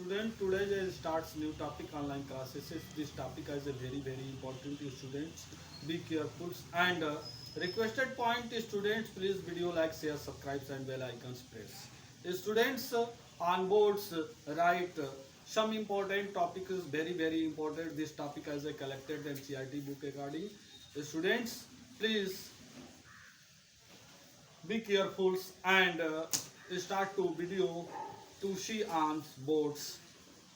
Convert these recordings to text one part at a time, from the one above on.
Student, today there starts new topic online classes. This topic is a very important to students. Be careful and requested point to students. Please video like, share, subscribe and bell icons press. Students on boards write some important topic is very important. This topic is a collected NCERT book according. Students, please be careful and start to video to see on boards.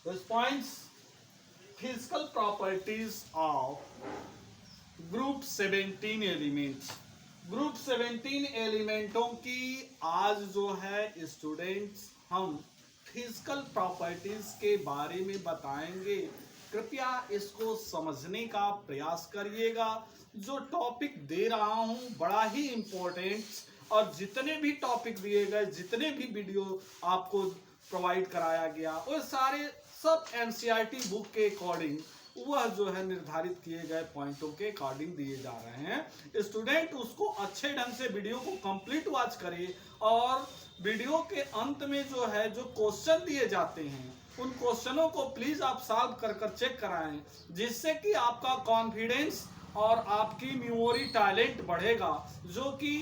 Response physical properties of group 17 elements. Group 17 एलिमेंटों की आज जो है students हम physical properties के बारे में बताएंगे। कृपया इसको समझने का प्रयास करिएगा। जो टॉपिक दे रहा हूं बड़ा ही इंपॉर्टेंट और जितने भी टॉपिक दिए गए, जितने भी वीडियो आपको प्रोवाइड कराया गया वो सारे सब एनसीईआरटी बुक के अकॉर्डिंग वह जो है निर्धारित किए गए पॉइंटों के अकॉर्डिंग दिए जा रहे हैं। स्टूडेंट उसको अच्छे ढंग से वीडियो को कंप्लीट वॉच करिए और वीडियो के अंत में जो है जो क्वेश्चन दिए जाते हैं उन क्वेश्चनों को प्लीज आप सॉल्व कर चेक कराएं, जिससे कि आपका कॉन्फिडेंस और आपकी मेमोरी टैलेंट बढ़ेगा, जो कि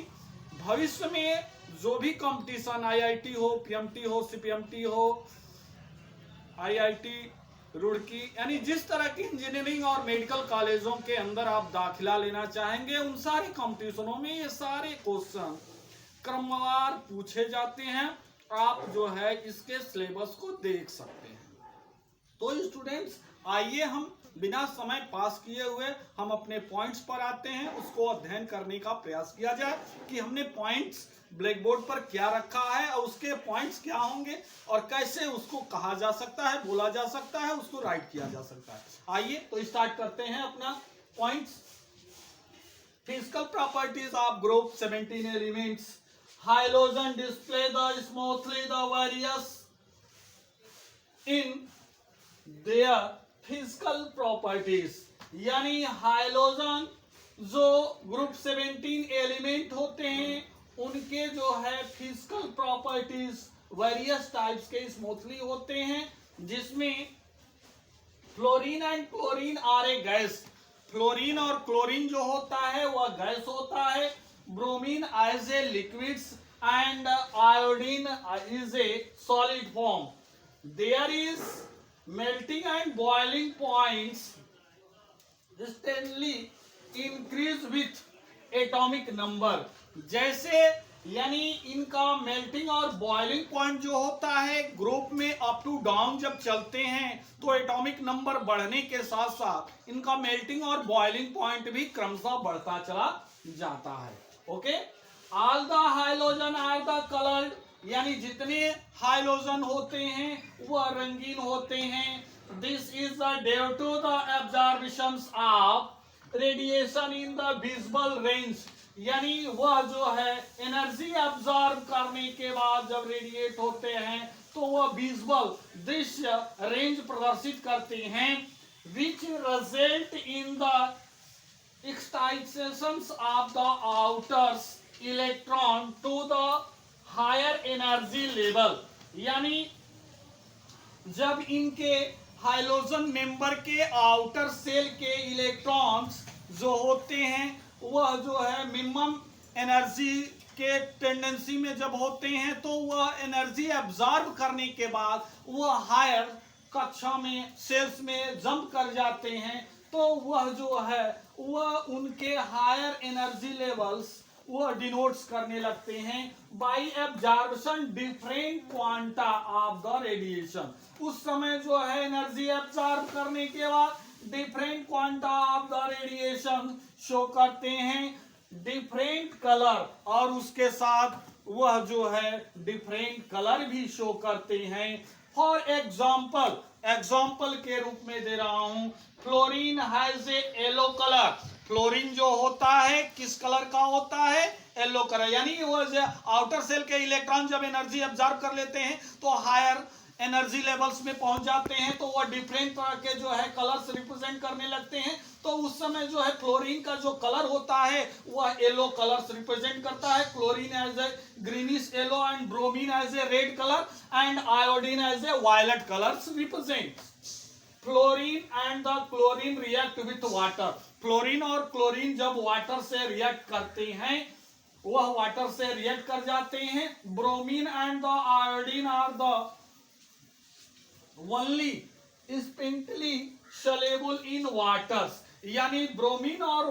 भविष्य में जो भी कंपटीशन आईआईटी हो, पीएमटी हो, सीपीएमटी हो, आईआईटी रुड़की यानी जिस तरह की इंजीनियरिंग और मेडिकल कॉलेजों के अंदर आप दाखिला लेना चाहेंगे उन सारे कंपटीशनों में ये सारे क्वेश्चन क्रमवार पूछे जाते हैं। आप जो है इसके सिलेबस को देख सकते हैं। तो स्टूडेंट्स आइए हम बिना समय पास किए हुए हम अपने पॉइंट्स पर आते हैं, उसको अध्ययन करने का प्रयास किया जाए कि हमने पॉइंट्स ब्लैक बोर्ड पर क्या रखा है और उसके पॉइंट्स क्या होंगे और कैसे उसको कहा जा सकता है, बोला जा सकता है, उसको राइट किया जा सकता है। आइए तो स्टार्ट करते हैं अपना points. Physical properties of group 17 elements. Halogen display the smoothly the various in their physical properties. यानी हाइलोजन जो ग्रुप 17 एलिमेंट होते हैं उनके जो है फिजिकल प्रॉपर्टीज वेरियस टाइप्स के स्मूथली होते हैं, जिसमें fluorine and chlorine are a gas. Fluorine और क्लोरीन जो होता है वह गैस होता है। Bromine as a liquids and iodine is a solid form. There is melting and boiling points steadily increase with atomic number। जैसे यानी इनका मेल्टिंग और बॉइलिंग पॉइंट जो होता है ग्रुप में अप टू डाउन जब चलते हैं तो एटॉमिक नंबर बढ़ने के साथ साथ इनका मेल्टिंग और बॉइलिंग पॉइंट भी क्रमशः बढ़ता चला जाता है। Okay, all the halogen are the coloured. यानी जितने हाइलोजन होते हैं वह रंगीन होते हैं। This is due to the absorptions of radiation in the visible range. यानी वह जो है एनर्जी एब्जॉर्ब करने के बाद जब रेडिएट होते हैं तो वह विजिबल दृश्य रेंज प्रदर्शित करते हैं, which result in the excitations of the outer electron to the higher energy level. यानी जब इनके हाइलोजन मेंबर के आउटर सेल के इलेक्ट्रॉन्स जो होते हैं वह जो है मिनिमम एनर्जी के टेंडेंसी में जब होते हैं तो वह एनर्जी एब्जॉर्ब करने के बाद वह हायर कक्षा में सेल्स में जंप कर जाते हैं, तो वह जो है वह उनके हायर एनर्जी लेवल्स वह डिनोट्स करने लगते हैं by absorption different quanta of the radiation. उस समय जो है एनर्जी एब्जॉर्ब करने के बाद different quanta of the radiation show करते हैं, डिफरेंट कलर, और उसके साथ वह जो है डिफरेंट कलर भी शो करते हैं। फॉर एग्जाम्पल के रूप में दे रहा हूं, fluorine has a yellow colour. Fluorine जो होता है किस कलर का होता है? Yellow colour. यानी वो आउटर सेल के इलेक्ट्रॉन जब एनर्जी एब्जॉर्ब कर लेते हैं तो हायर एनर्जी लेवल्स में पहुंच जाते हैं तो वह डिफरेंट तरह के जो है कलर्स रिप्रेजेंट करने लगते हैं। तो उस समय जो है क्लोरीन का जो कलर होता है वह येलो कलर्स रिप्रेजेंट करता है। Chlorine as a greenish yellow and bromine as a red colour and iodine as a violet colours represent. Fluorine and the chlorine react with water. Fluorine और chlorine जब water से react करते हैं वह water से react कर जाते हैं। Bromine and the iodine are the only sparingly soluble in waters. यानी ब्रोमीन और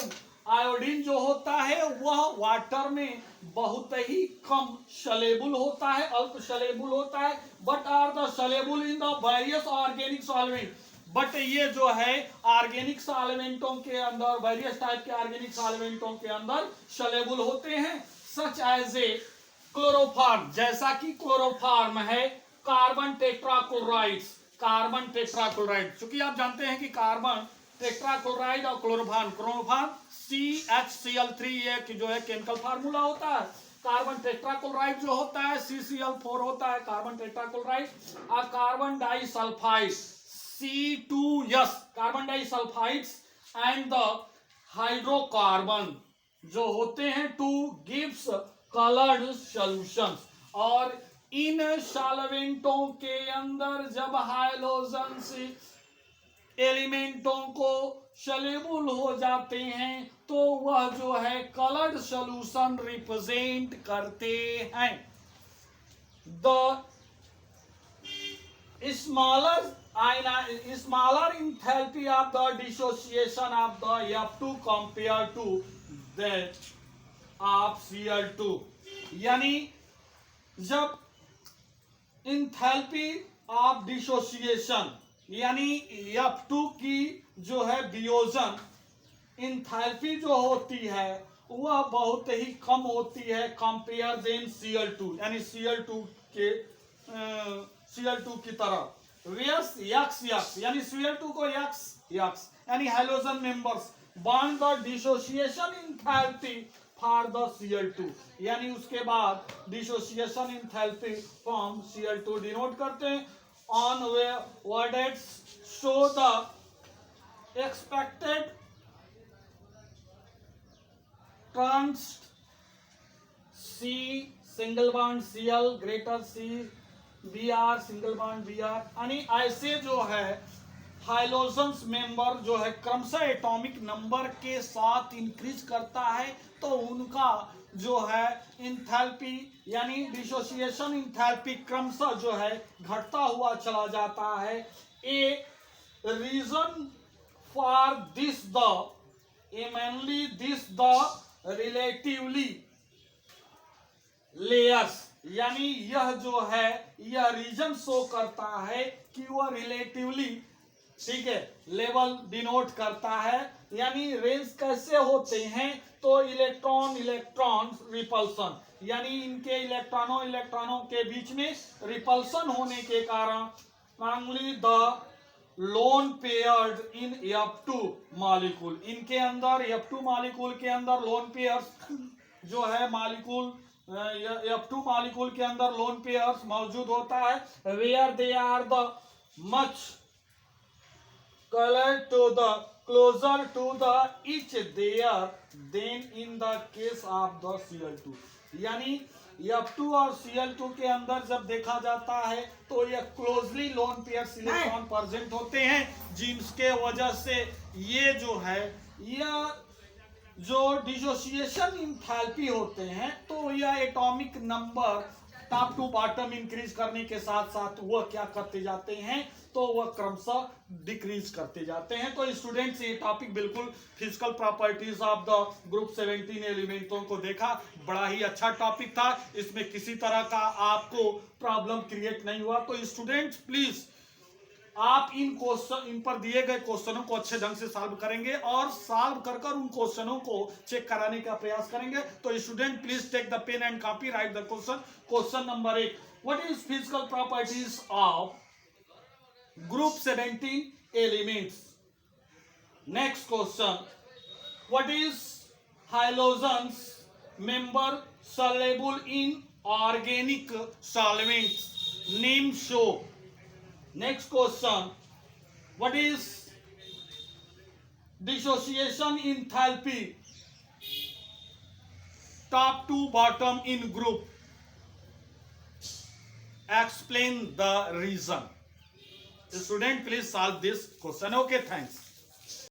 आयोडीन जो होता है वह वाटर में बहुत ही कम सॉल्युबल होता है, अल्प सॉल्युबल होता है, but are the soluble in the various organic solvent. But ये जो है ऑर्गेनिक सॉल्वेंटों के अंदर, वेरियस टाइप के ऑर्गेनिक सॉल्वेंटों के अंदर सॉल्युबल होते हैं। सच एज ए क्लोरोफॉर्म, जैसा कि क्लोरोफॉर्म है कार्बन टेट्राक्लोराइड्स, कार्बन टेट्राक्लोराइड। क्योंकि आप जानते हैं कि कार्बन टेट्राक्लोराइड और क्लोरोफॉर्म CHCl3 ये जो है केमिकल फार्मूला होता है। कार्बन टेट्राक्लोराइड जो होता है CCl4 होता है कार्बन टेट्राक्लोराइड, और carbon disulphide C2S carbon disulphides and the hydrocarbon जो होते हैं टू गिव्स कलर्ड सॉल्यूशंस। और इन सॉल्वेंटों के अंदर जब हाइड्रोजन्स एलिमेंटों को सॉल्युबल हो जाते हैं तो वह जो है कलर्ड सॉल्यूशन रिप्रेजेंट करते हैं। The smaller enthalpy of the dissociation of the F2 compared to that of Cl2। यानी जब इंथैल्पी ऑफ डिसोसिएशन यानी F2 की जो है वियोजन इंथैल्पी जो होती है वह बहुत ही कम होती है कंपेयर देन Cl2, यानी Cl2 की तरह। Whereas X यानी Cl2 को X यानी hydrogen members bond the dissociation enthalpy for the Cl2, यानी उसके बाद dissociation enthalpy from Cl2 denote करते हैं। ऑन वर्डेट्स show the expected trends C single bond Cl greater C Br single bond Br, यानी ऐसे जो है हाइड्रोजन्स मेंबर जो है क्रमशः एटॉमिक नंबर के साथ इंक्रीज करता है तो उनका जो है इंथैल्पी यानी डिसोसिएशन इंथैल्पी क्रमशः जो है घटता हुआ चला जाता है। A reason for this mainly the relatively layers, यानी यह जो है यह रीजन शो करता है कि वह रिलेटिवली ठीक है लेवल डिनोट करता है। यानी रेंज कैसे होते हैं तो इलेक्ट्रॉन रिपल्सन, यानी इनके इलेक्ट्रॉनों के बीच में रिपल्सन होने के कारण only the loan paired in F2 molecule, इनके अंदर F2 मॉलिक्यूल के अंदर लोन पेयर्स जो है मॉलिक्यूल F2 मॉलिक्यूल के अंदर लोन पेयर्स मौजूद होता है। Where they are the much colored to the closer to the each there than in the case of the Cl2, यानी F2 और Cl2 के अंदर जब देखा जाता है तो यह closely lone pairs electron present होते हैं जिनके वजह से ये जो है यह जो डिसोसिएशन इंथैल्पी होते हैं तो यह atomic number top to bottom increase करने के साथ साथ वह क्या करते जाते हैं तो वह क्रमशः डिक्रीज करते जाते हैं। तो स्टूडेंट्स ये टॉपिक बिल्कुल physical properties of the group 17 एलिमेंटों को देखा, बड़ा ही अच्छा टॉपिक था, इसमें किसी तरह का आपको प्रॉब्लम क्रिएट नहीं हुआ। तो स्टूडेंट्स प्लीज आप इन पर दिए गए क्वेश्चनों को अच्छे ढंग से सॉल्व करेंगे और सॉल्व कर उन क्वेश्चनों को चेक कराने का प्रयास करेंगे। तो student please take the pen and copy, write the question number 1, what is physical properties of group 17 elements. Next question, what is hydrogens member soluble in organic solvents, name show. Next question. What is dissociation enthalpy? Top to bottom in group. Explain the reason. Student, please solve this question. Okay, thanks.